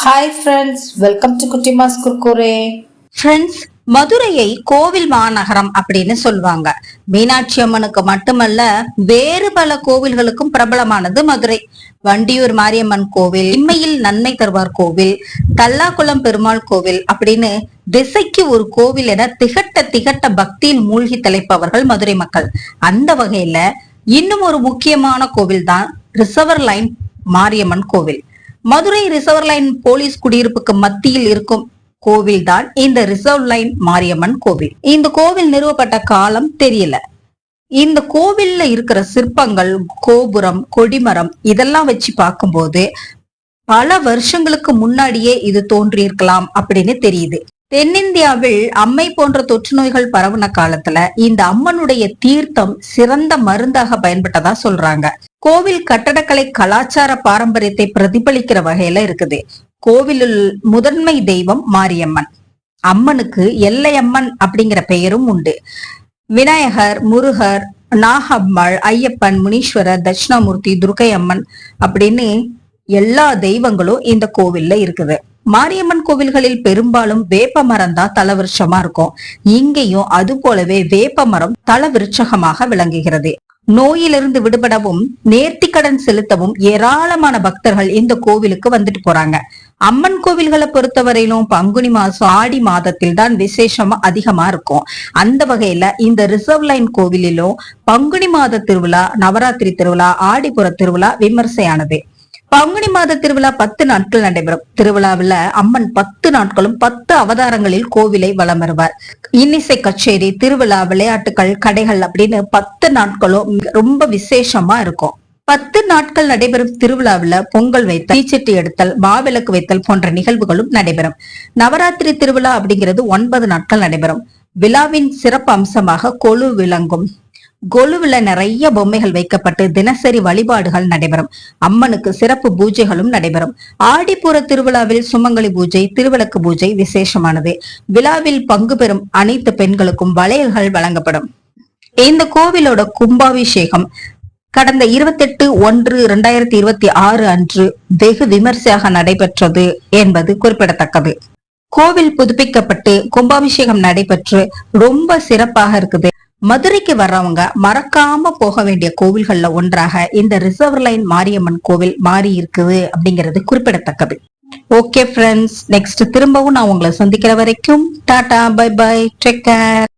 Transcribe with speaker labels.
Speaker 1: Hi friends, welcome to Kuttimas Kurkure.
Speaker 2: Friends, மதுரையை கோவில் மாநகரம் அப்படின்னு சொல்லுவாங்க. மீனாட்சி அம்மனுக்கு மட்டுமல்ல, வேறு பல கோவில்களுக்கும் பிரபலமானது மதுரை. வண்டியூர் மாரியம்மன் கோவில், இம்மையில் நன்மை தருவார் கோவில், தல்லாக்குளம் பெருமாள் கோவில் அப்படின்னு திசைக்கு ஒரு கோவில் என திகட்ட பக்தியில் மூழ்கி தலைப்பவர்கள் மதுரை மக்கள். அந்த வகையில இன்னும் ஒரு முக்கியமான கோவில் தான் ரிசர்வர் லைன் மாரியம்மன் கோவில். மதுரை ரிசர்வ் லைன் போலீஸ் குடியிருப்புக்கு மத்தியில் இருக்கும் கோவில் தான் இந்த ரிசர்வ் லைன் மாரியம்மன் கோவில். இந்த கோவில் நிறுவப்பட்ட காலம் தெரியல. இந்த கோவில்ல இருக்கிற சிற்பங்கள், கோபுரம், கொடிமரம் இதெல்லாம் வச்சு பார்க்கும்போது பல வருஷங்களுக்கு முன்னாடியே இது தோன்றியிருக்கலாம் அப்படின்னு தெரியுது. தென்னிந்தியாவில் அம்மை போன்ற தொற்று நோய்கள் பரவுன காலத்துல இந்த அம்மனுடைய தீர்த்தம் சிறந்த மருந்தாக பயன்பட்டதா சொல்றாங்க. கோவில் கட்டடக்கலை கலாச்சார பாரம்பரியத்தை பிரதிபலிக்கிற வகையில இருக்குது. கோவிலில் முதன்மை தெய்வம் மாரியம்மன். அம்மனுக்கு எல்லையம்மன் அப்படிங்கிற பெயரும் உண்டு. விநாயகர், முருகர், நாகம்மாள், ஐயப்பன், முனீஸ்வரர், தட்சிணாமூர்த்தி, துர்க்கை அம்மன் அப்படின்னு எல்லா தெய்வங்களும் இந்த கோவில்ல இருக்குது. மாரியம்மன் கோவில்களில் பெரும்பாலும் வேப்ப மரம் தான் தலவிருட்சமா இருக்கும். இங்கேயும் அது போலவே வேப்ப மரம் தலவிருட்சகமாக விளங்குகிறது. நோயிலிருந்து விடுபடவும் நேர்த்திக்கடன் செலுத்தவும் ஏராளமான பக்தர்கள் இந்த கோவிலுக்கு வந்துட்டு போறாங்க. அம்மன் கோவில்களை பொறுத்தவரையிலும் பங்குனி மாசம், ஆடி மாதத்தில் தான் விசேஷமா அதிகமா இருக்கும். அந்த வகையில இந்த ரிசர்வ் லைன் கோவிலிலும் பங்குனி மாத திருவிழா, நவராத்திரி திருவிழா, ஆடிப்புற திருவிழா விமர்சையானது. பங்குனி மாத திருவிழா 10 நாட்கள் நடைபெறும். திருவிழாவில் அம்மன் 10 நாட்களும் 10 அவதாரங்களில் கோவிலை வலம் வருவார். இன்னிசை கச்சேரி, திருவிழா, விளையாட்டுகள், கடைகள் அப்படின்னு 10 நாட்களும் ரொம்ப விசேஷமா இருக்கும். 10 நாட்கள் நடைபெறும் திருவிழாவில் பொங்கல் வைத்தல், தீச்சட்டி எடுத்தல், மாவிளக்கு வைத்தல் போன்ற நிகழ்வுகளும் நடைபெறும். நவராத்திரி திருவிழா அப்படிங்கிறது 9 நாட்கள் நடைபெறும். விழாவின் சிறப்பு அம்சமாக கொலு விளங்கும். கொலுவுல நிறைய பொம்மைகள் வைக்கப்பட்டு தினசரி வழிபாடுகள் நடைபெறும். அம்மனுக்கு சிறப்பு பூஜைகளும் நடைபெறும். ஆடிப்புற திருவிழாவில் சுமங்கலி பூஜை, திருவிளக்கு பூஜை விசேஷமானது. விழாவில் பங்கு பெறும் அனைத்து பெண்களுக்கும் வளையல்கள் வழங்கப்படும். இந்த கோவிலோட கும்பாபிஷேகம் கடந்த 28/1/2026 அன்று வெகு விமர்சையாக நடைபெற்றது என்பது குறிப்பிடத்தக்கது. கோவில் புதுப்பிக்கப்பட்டு கும்பாபிஷேகம் நடைபெற்று ரொம்ப சிறப்பாக இருக்குது. மதுரைக்கு வர்றவங்க மறக்காம போக வேண்டிய கோவில்கள்ல ஒன்றாக இந்த ரிசர்வ் லைன் மாரியம்மன் கோவில் மாறி இருக்குது அப்படிங்கிறது குறிப்பிடத்தக்கது. ஓகே ஃப்ரெண்ட்ஸ், நெக்ஸ்ட் திரும்பவும் நான் உங்களை சந்திக்கிற வரைக்கும் டாடா, பை பை, டேக் கேர்.